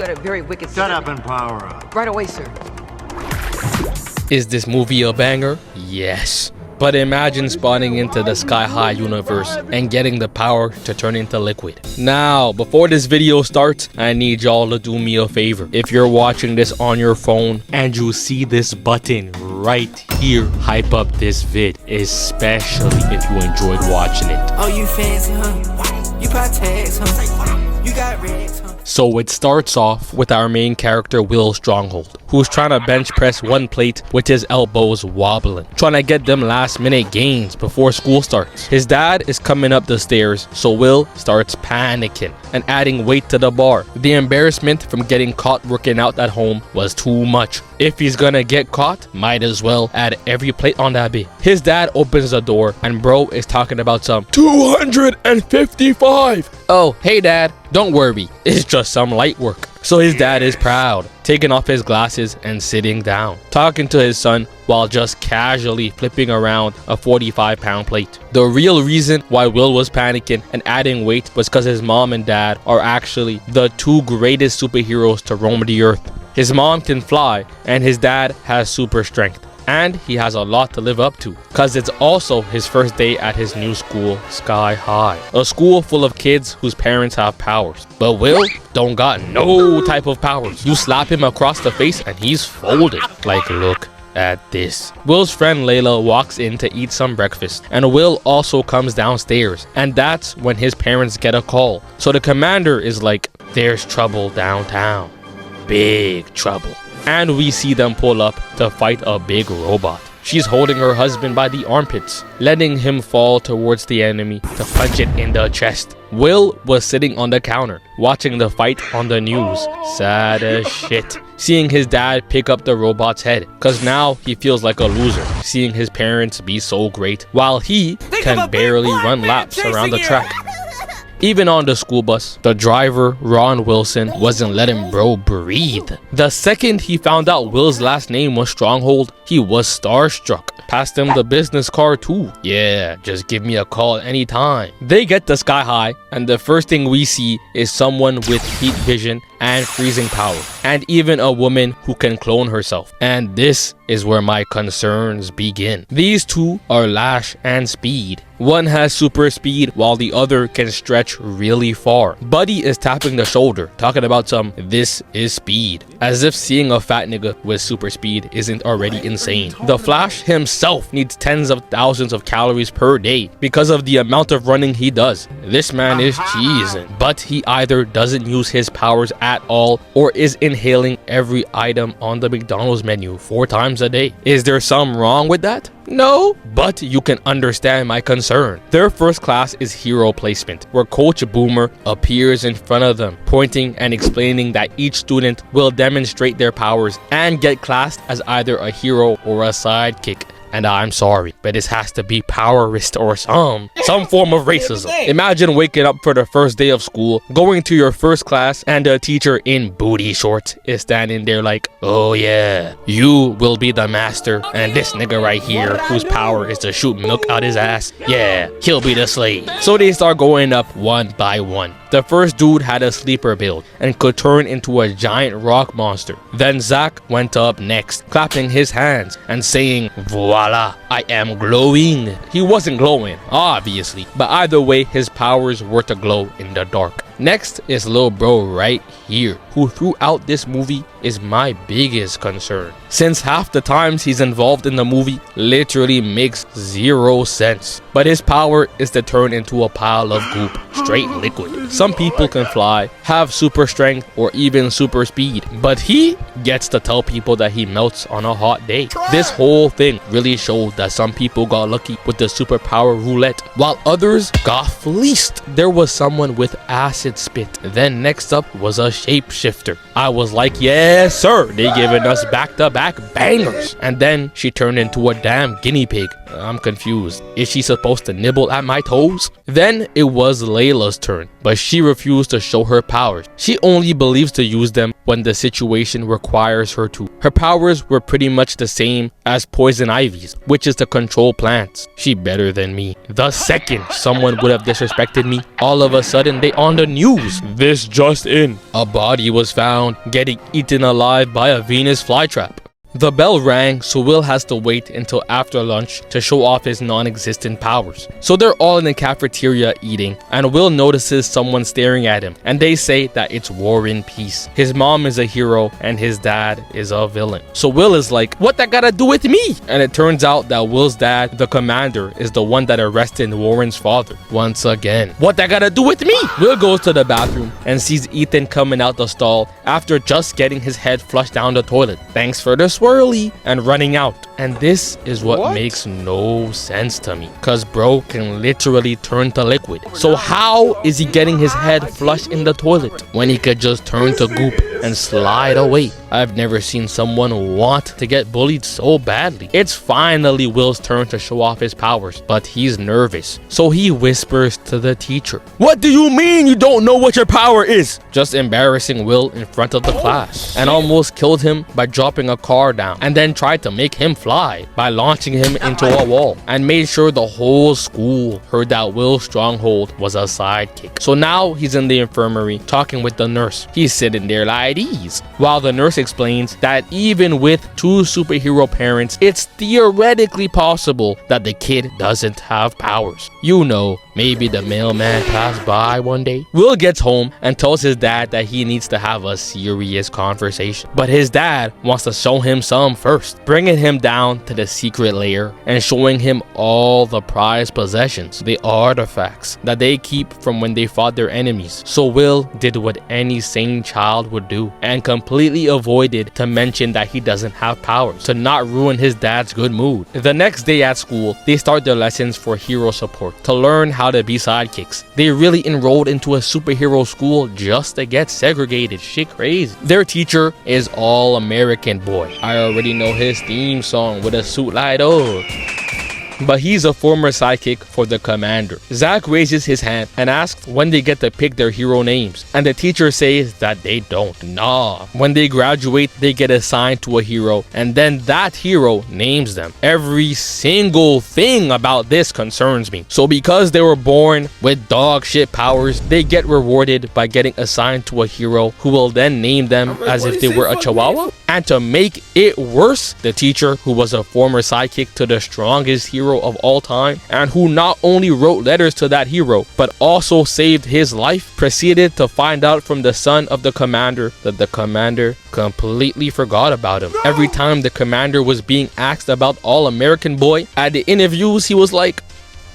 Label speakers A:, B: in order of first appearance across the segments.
A: Got a very wicked
B: Shut up and power up.
A: Right away, sir.
C: Is this movie a banger? Yes. But imagine spawning into the Sky High universe and getting the power to turn into liquid. Now, before this video starts, I need y'all to do me a favor. If you're watching this on your phone and you see this button right here, hype up this vid, especially if you enjoyed watching it.
D: Oh, you fancy, huh? You probably tags, huh? You got rigs, huh?
C: So it starts off with our main character Will Stronghold, who's trying to bench press one plate with his elbows wobbling, trying to get them last minute gains before school starts. His dad is coming up the stairs, so Will starts panicking and adding weight to the bar. The embarrassment from getting caught working out at home was too much. If he's gonna get caught, might as well add every plate on that bit. His dad opens the door and bro is talking about some 255. Oh, hey dad, don't worry, it's just some light work. So his dad is proud, taking off his glasses and sitting down, talking to his son while just casually flipping around a 45-pound plate. The real reason why Will was panicking and adding weight was because his mom and dad are actually the two greatest superheroes to roam the earth. His mom can fly and his dad has super strength. And he has a lot to live up to, cause it's also his first day at his new school, Sky High. A school full of kids whose parents have powers. But Will don't got no type of powers. You slap him across the face and he's folded. Like, look at this. Will's friend Layla walks in to eat some breakfast, and Will also comes downstairs, and that's when his parents get a call. So the commander is like, there's trouble downtown. Big trouble. And we see them pull up to fight a big robot. She's holding her husband by the armpits, letting him fall towards the enemy to punch it in the chest. Will was sitting on the counter, watching the fight on the news. Sad as shit. Seeing his dad pick up the robot's head, cause now he feels like a loser, seeing his parents be so great, while he can barely run laps around the track. Even on the school bus, the driver, Ron Wilson, wasn't letting bro breathe. The second he found out Will's last name was Stronghold, he was starstruck. Passed him the business card too. Yeah, just give me a call anytime. They get to Sky High, and the first thing we see is someone with heat vision and freezing power, and even a woman who can clone herself. And this is where my concerns begin. These two are Lash and Speed. One has super speed while the other can stretch really far. Buddy is tapping the shoulder, talking about some this is speed, as if seeing a fat nigga with super speed isn't already insane. The Flash himself needs tens of thousands of calories per day because of the amount of running he does. This man is cheesing, but he either doesn't use his powers at all or is inhaling every item on the McDonald's menu 4 times a day. Is there something wrong with that? No, but you can understand my concern. Their first class is hero placement, where Coach Boomer appears in front of them, pointing and explaining that each student will demonstrate their powers and get classed as either a hero or a sidekick. And I'm sorry, but this has to be powerist or some form of racism. Imagine waking up for the first day of school, going to your first class, and a teacher in booty shorts is standing there like, oh yeah, you will be the master, and this nigga right here, whose power is to shoot milk out his ass, yeah, he'll be the slave. So they start going up one by one. The first dude had a sleeper build and could turn into a giant rock monster. Then Zach went up next, clapping his hands and saying, voila, I am glowing. He wasn't glowing, obviously, but either way, his powers were to glow in the dark. Next is Lil Bro right here, who throughout this movie is my biggest concern, since half the times he's involved in the movie literally makes 0 sense. But his power is to turn into a pile of goop, straight liquid. Some people can fly, have super strength, or even super speed, but he gets to tell people that he melts on a hot day. This whole thing really showed that some people got lucky with the superpower roulette, while others got fleeced. There was someone with acid spit. Then next up was a shapeshifter. I was like, yes sir, they giving us back-to-back bangers. And then she turned into a damn guinea pig. I'm confused. Is she supposed to nibble at my toes? Then it was Layla's turn, but she refused to show her powers. She only believes to use them when the situation requires her to. Her powers were pretty much the same as Poison Ivy's, which is to control plants. She better than me. The second someone would have disrespected me, all of a sudden they on the news. This just in. A body was found getting eaten alive by a Venus flytrap. The bell rang, so Will has to wait until after lunch to show off his non-existent powers. So they're all in the cafeteria eating, and Will notices someone staring at him, and they say that it's War and Peace. His mom is a hero, and his dad is a villain. So Will is like, what that gotta do with me? And it turns out that Will's dad, the commander, is the one that arrested Warren's father. Once again, what that gotta do with me? Will goes to the bathroom and sees Ethan coming out the stall after just getting his head flushed down the toilet. Thanks for the swirly, and running out. And this is what makes no sense to me, cause bro can literally turn to liquid. So how is he getting his head flushed in the toilet when he could just turn to goop and slide away? I've never seen someone want to get bullied so badly. It's finally Will's turn to show off his powers, but he's nervous. So he whispers to the teacher, "What do you mean you don't know what your power is?" Just embarrassing Will in front of the class, and almost killed him by dropping a car down, and then tried to make him fly by launching him into a wall, and made sure the whole school heard that Will Stronghold was a sidekick. So now he's in the infirmary talking with the nurse. He's sitting there like these, while the nurse explains that even with two superhero parents, it's theoretically possible that the kid doesn't have powers. You know, maybe the mailman passed by one day. Will gets home and tells his dad that he needs to have a serious conversation, but his dad wants to show him some first, bringing him down to the secret lair and showing him all the prized possessions, the artifacts that they keep from when they fought their enemies. So Will did what any sane child would do and completely avoided to mention that he doesn't have powers, to not ruin his dad's good mood. The next day at school, they start their lessons for hero support to learn how to be sidekicks. They really enrolled into a superhero school just to get segregated. Shit crazy. Their teacher is All American Boy. I already know his theme song with a suit like oh. But he's a former sidekick for the commander. Zach raises his hand and asks when they get to pick their hero names, and the teacher says that they don't. Nah. When they graduate, they get assigned to a hero, and then that hero names them. Every single thing about this concerns me. So because they were born with dog shit powers, they get rewarded by getting assigned to a hero who will then name them as if they were a chihuahua. And to make it worse, the teacher, who was a former sidekick to the strongest hero of all time, and who not only wrote letters to that hero, but also saved his life, proceeded to find out from the son of the commander that the commander completely forgot about him. Every time the commander was being asked about All American Boy at the interviews, he was like,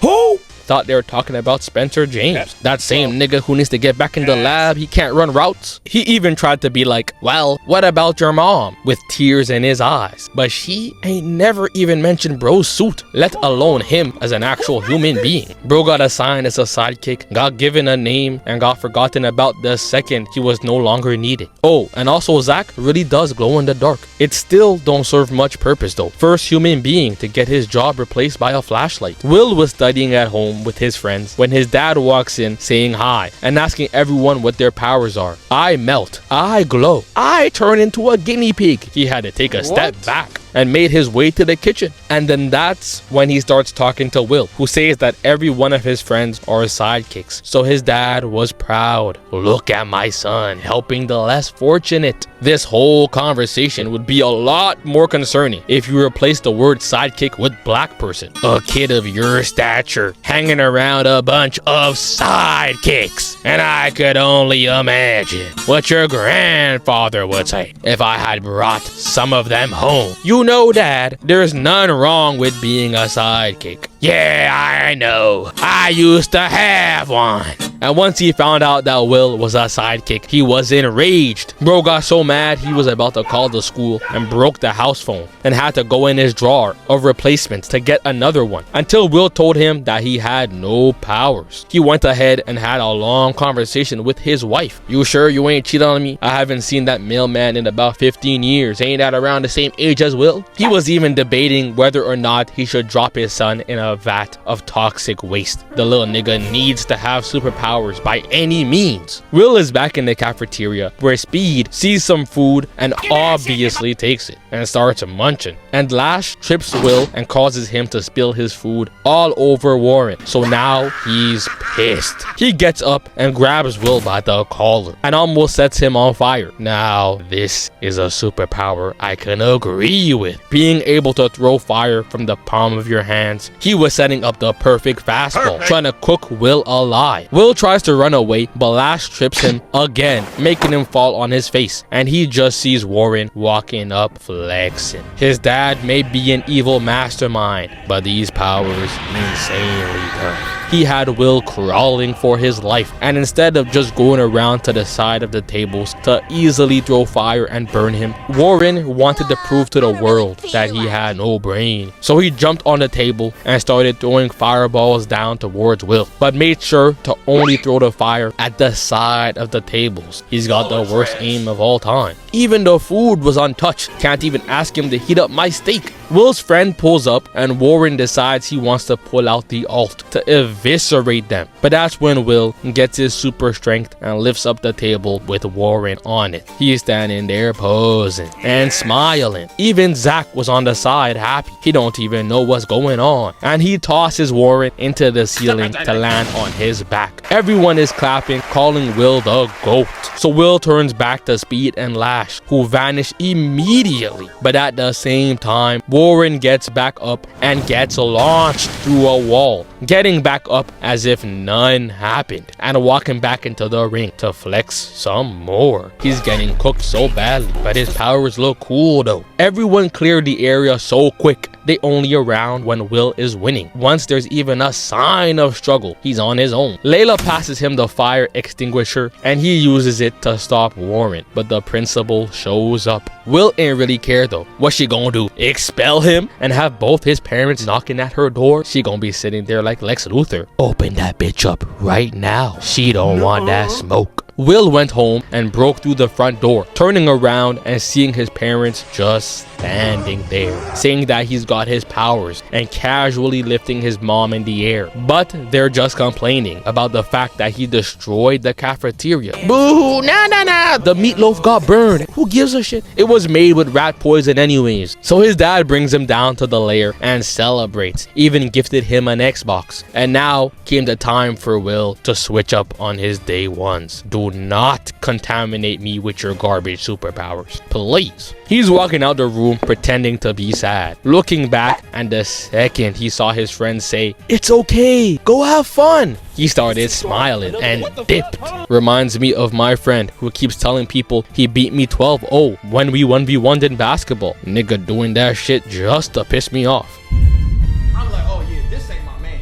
C: "Who?" Thought they were talking about Spencer James, that same nigga who needs to get back in the lab. He can't run routes. He even tried to be like, "Well, what about your mom?" with tears in his eyes, but she ain't never even mentioned bro's suit, let alone him as an actual human being. Bro got assigned as a sidekick, got given a name, and got forgotten about the second he was no longer needed. Oh, and also Zach really does glow in the dark. It still don't serve much purpose though. First human being to get his job replaced by a flashlight. Will was studying at home with his friends when his dad walks in saying hi and asking everyone what their powers are. I melt, I glow, I turn into a guinea pig. He had to take a step back and made his way to the kitchen. And then that's when he starts talking to Will, who says that every one of his friends are sidekicks. So his dad was proud. Look at my son helping the less fortunate. This whole conversation would be a lot more concerning if you replace the word sidekick with black person. A kid of your stature hanging around a bunch of sidekicks. And I could only imagine what your grandfather would say if I had brought some of them home. You know, Dad, there's none wrong with being a sidekick. Yeah, I know. I used to have one. And once he found out that Will was a sidekick, he was enraged. Bro got so mad he was about to call the school and broke the house phone and had to go in his drawer of replacements to get another one until Will told him that he had no powers. He went ahead and had a long conversation with his wife. "You sure you ain't cheating on me? I haven't seen that mailman in about 15 years. Ain't that around the same age as Will?" Will. He was even debating whether or not he should drop his son in a vat of toxic waste. The little nigga needs to have superpowers by any means. Will is back in the cafeteria where Speed sees some food and obviously takes it and starts munching. And Lash trips Will and causes him to spill his food all over Warren. So now he's pissed. He gets up and grabs Will by the collar and almost sets him on fire. Now this is a superpower I can agree with. Being able to throw fire from the palm of your hands. He was setting up the perfect fastball, trying to cook Will alive. Will tries to run away, but Lash trips him again, making him fall on his face. And he just sees Warren walking up flexing. His dad may be an evil mastermind, but these powers insanely tough. He had Will crawling for his life, and instead of just going around to the side of the tables to easily throw fire and burn him, Warren wanted to prove to the world that he had no brain. So he jumped on the table and started throwing fireballs down towards Will, but made sure to only throw the fire at the side of the tables. He's got the worst aim of all time. Even the food was untouched. Can't even ask him to heat up my steak. Will's friend pulls up and Warren decides he wants to pull out the ult to eviscerate them. But that's when Will gets his super strength and lifts up the table with Warren on it. He's standing there posing and smiling. Even Zach was on the side happy. He don't even know what's going on. And he tosses Warren into the ceiling to land on his back. Everyone is clapping, calling Will the GOAT. So Will turns back to Speed and Lash, who vanish immediately. But at the same time, Warren gets back up and gets launched through a wall, getting back up as if none happened and walking back into the ring to flex some more. He's getting cooked so badly, but his powers look cool though. Everyone cleared the area so quick. They only around when Will is winning. Once there's even a sign of struggle, he's on his own. Layla passes him the fire extinguisher and he uses it to stop Warren, but the principal shows up. Will ain't really care though. What's she gonna do? Expel him and have both his parents knocking at her door? She gonna be sitting there like Lex Luthor. Open that bitch up right now. She don't want that smoke. Will went home and broke through the front door, turning around and seeing his parents just standing there, saying that he's got his powers and casually lifting his mom in the air. But they're just complaining about the fact that he destroyed the cafeteria. Boo! Nah. The meatloaf got burned. Who gives a shit? It was made with rat poison anyways. So his dad brings him down to the lair and celebrates, even gifted him an Xbox. And now came the time for Will to switch up on his day ones. Do not contaminate me with your garbage superpowers, please. He's walking out the room pretending to be sad, looking back, and the second he saw his friends say, "It's okay, go have fun," he started smiling and dipped. Reminds me of my friend who keeps telling people he beat me 12-0 when we 1v1'd in basketball. Nigga doing that shit just to piss me off.
A: I'm like, oh yeah, this ain't my man's.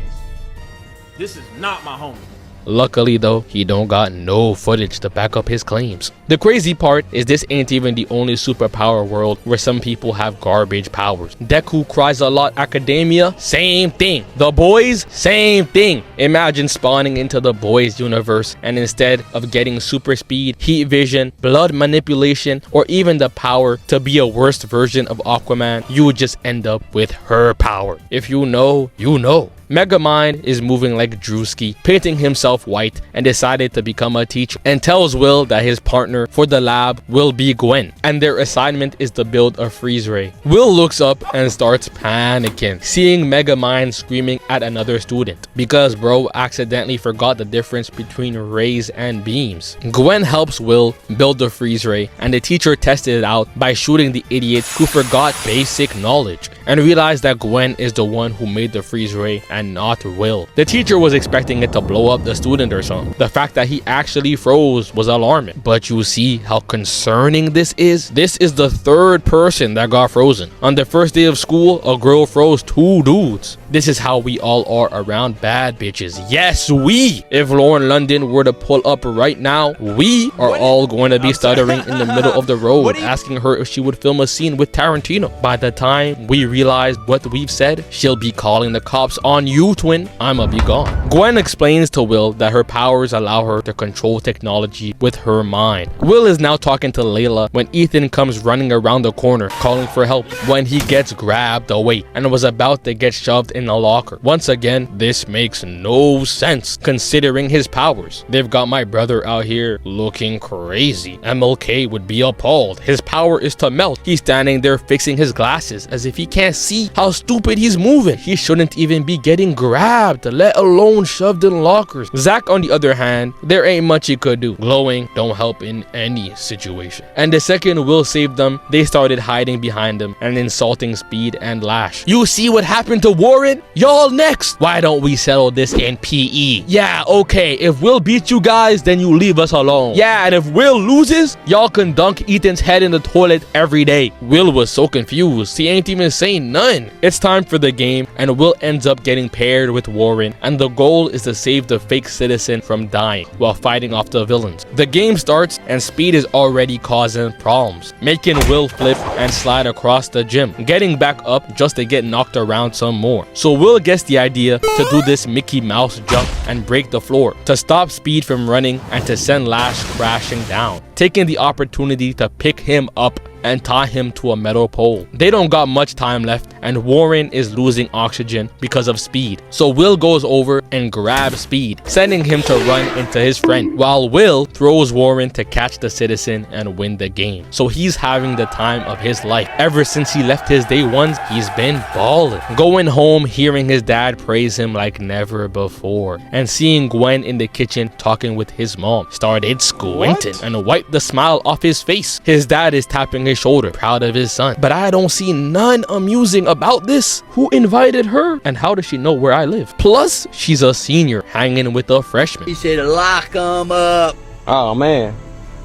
A: This is not my homie.
C: Luckily though, he don't got no footage to back up his claims. The crazy part is this ain't even the only superpower world where some people have garbage powers. Deku cries a lot academia, same thing. The boys, same thing. Imagine spawning into the boys universe and instead of getting super speed, heat vision, blood manipulation, or even the power to be a worst version of Aquaman, you would just end up with her power. If you know, you know. Megamind is moving like Drewski, painting himself white, and decided to become a teacher, and tells Will that his partner for the lab will be Gwen, and their assignment is to build a freeze ray. Will looks up and starts panicking, seeing Megamind screaming at another student, because bro accidentally forgot the difference between rays and beams. Gwen helps Will build the freeze ray, and the teacher tested it out by shooting the idiot who forgot basic knowledge, and realized that Gwen is the one who made the freeze ray and not Will. The teacher was expecting it to blow up the student or something. The fact that he actually froze was alarming. But you see how concerning this is? This is the third person that got frozen. On the first day of school, a girl froze 2 dudes. This is how we all are around bad bitches. Yes, we! If Lauren London were to pull up right now, we are all going to be stuttering in the middle of the road, asking her if she would film a scene with Tarantino. By the time we realize what we've said, she'll be calling the cops on On you, twin, I'ma be gone. Gwen explains to Will that her powers allow her to control technology with her mind. Will is now talking to Layla when Ethan comes running around the corner calling for help when he gets grabbed away and was about to get shoved in a locker. Once again, this makes no sense considering his powers. They've got my brother out here looking crazy. MLK would be appalled. His power is to melt. He's standing there fixing his glasses as if he can't see how stupid he's moving. He shouldn't even be getting grabbed, let alone shoved in lockers. Zach, on the other hand, there ain't much he could do. Glowing don't help in any situation. And the second Will saved them, they started hiding behind him and insulting Speed and Lash. You see what happened to Warren? Y'all next. Why don't we settle this in PE? Yeah, okay, if Will beats you guys, then you leave us alone. Yeah, and if Will loses, y'all can dunk Ethan's head in the toilet every day. Will was so confused, he ain't even saying none. It's time for the game, and Will ends up getting paired with Warren, and the goal is to save the fake citizen from dying while fighting off the villains. The game starts, and Speed is already causing problems, making Will flip and slide across the gym, getting back up just to get knocked around some more. So Will gets the idea to do this Mickey Mouse jump and break the floor to stop Speed from running and to send Lash crashing down, taking the opportunity to pick him up and tie him to a metal pole. They don't got much time left, and Warren is losing oxygen because of Speed. So Will goes over and grabs Speed, sending him to run into his friend, while Will throws Warren to catch the citizen and win the game. So he's having the time of his life. Ever since he left his day ones, he's been balling. Going home, hearing his dad praise him like never before, and seeing Gwen in the kitchen talking with his mom, started squinting and wiped the smile off his face. His dad is tapping his shoulder, proud of his son. But I don't see none amusing about this. Who invited her? And how does she know where I live? Plus, she's a senior hanging with a freshman.
B: He said, lock 'em up.
E: Oh man.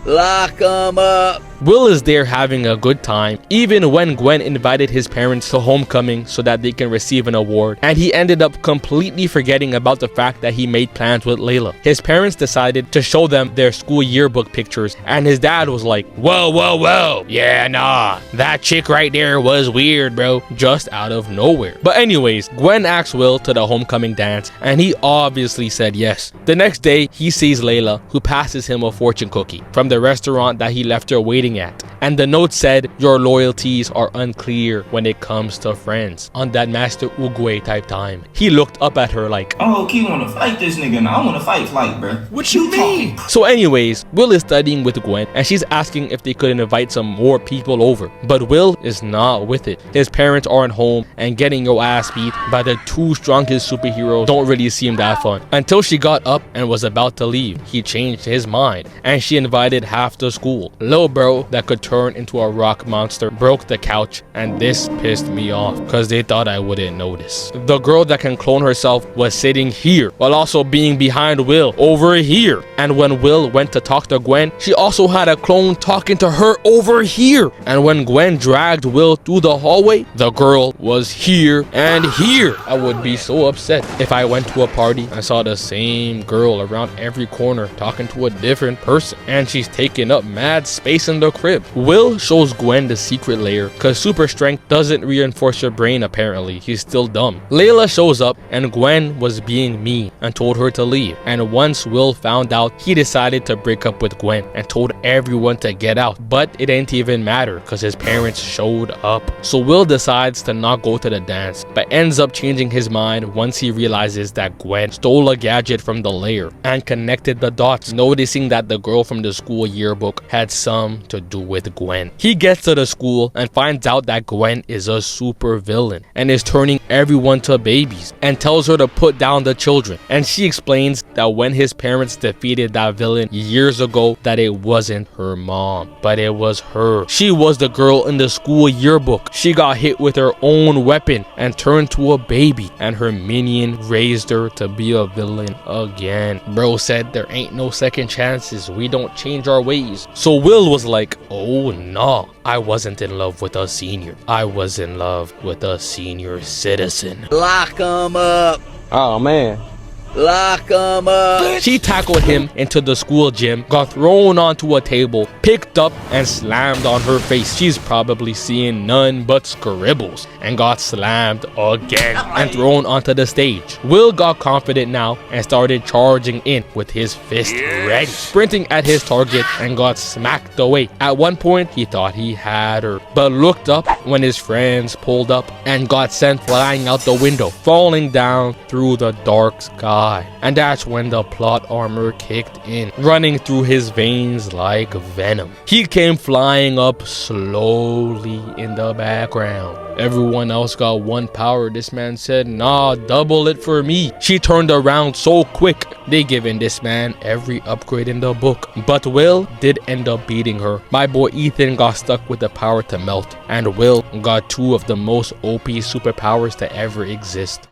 B: Lock 'em up.
C: Will is there having a good time, even when Gwen invited his parents to homecoming so that they can receive an award, and he ended up completely forgetting about the fact that he made plans with Layla. His parents decided to show them their school yearbook pictures, and his dad was like, whoa, yeah, nah, that chick right there was weird, bro, just out of nowhere. But anyways, Gwen asked Will to the homecoming dance, and he obviously said yes. The next day, he sees Layla, who passes him a fortune cookie from the restaurant that he left her waiting at, and the note said, your loyalties are unclear when it comes to friends, on that Master Oogway type time. He looked up at her like,
F: oh, you wanna fight this nigga now? I wanna fight, bro.
A: What you mean?
C: So anyways, Will is studying with Gwen, and she's asking if they could invite some more people over, but Will is not with it. His parents aren't home, and getting your ass beat by the two strongest superheroes don't really seem that fun. Until she got up and was about to leave, he changed his mind, and she invited half the school. Lil bro that could turn into a rock monster broke the couch, and this pissed me off because they thought I wouldn't notice. The girl that can clone herself was sitting here while also being behind Will over here, and when Will went to talk to Gwen, she also had a clone talking to her over here. And when Gwen dragged Will through the hallway, the girl was here and here. I would be so upset if I went to a party and saw the same girl around every corner talking to a different person, and she's taking up mad space in the crib. Will shows Gwen the secret layer because super strength doesn't reinforce your brain. Apparently he's still dumb. Layla shows up, and Gwen was being mean and told her to leave, and once Will found out, he decided to break up with Gwen and told everyone to get out, but it ain't even matter because his parents showed up. So Will decides to not go to the dance, but ends up changing his mind once he realizes that Gwen stole a gadget from the layer and connected the dots, noticing that the girl from the school yearbook had some to do with Gwen. He gets to the school and finds out that Gwen is a super villain and is turning everyone to babies, and tells her to put down the children. And she explains that when his parents defeated that villain years ago, that it wasn't her mom, but it was her. She was the girl in the school yearbook. She got hit with her own weapon and turned to a baby, and her minion raised her to be a villain again. Bro said there ain't no second chances, we don't change our ways. So Will was like, oh no, I wasn't in love with a senior, I was in love with a senior citizen.
B: Lock 'em up.
E: Oh man.
B: Lock 'em up.
C: She tackled him into the school gym, got thrown onto a table, picked up and slammed on her face. She's probably seeing none but scribbles, and got slammed again and thrown onto the stage. Will got confident now and started charging in with his fist ready, sprinting at his target and got smacked away. At one point he thought he had her, but looked up when his friends pulled up and got sent flying out the window, falling down through the dark sky. And that's when the plot armor kicked in, running through his veins like venom. He came flying up slowly in the background. Everyone else got one power. This man said, nah, double it for me. She turned around so quick, they given this man every upgrade in the book. But Will did end up beating her. My boy Ethan got stuck with the power to melt, and Will got two of the most OP superpowers to ever exist.